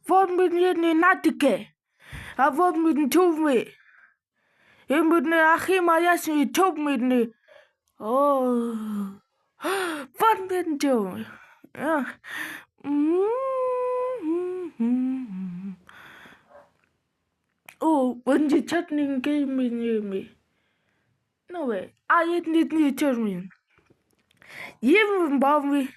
Vad med ni natike? Vad med ni tove? Med ni achima yasi tov med ni. Oh. Vad med ni tove? Ja. Oh, when you chatting game me. No way. I need ni termin. Even bomb me.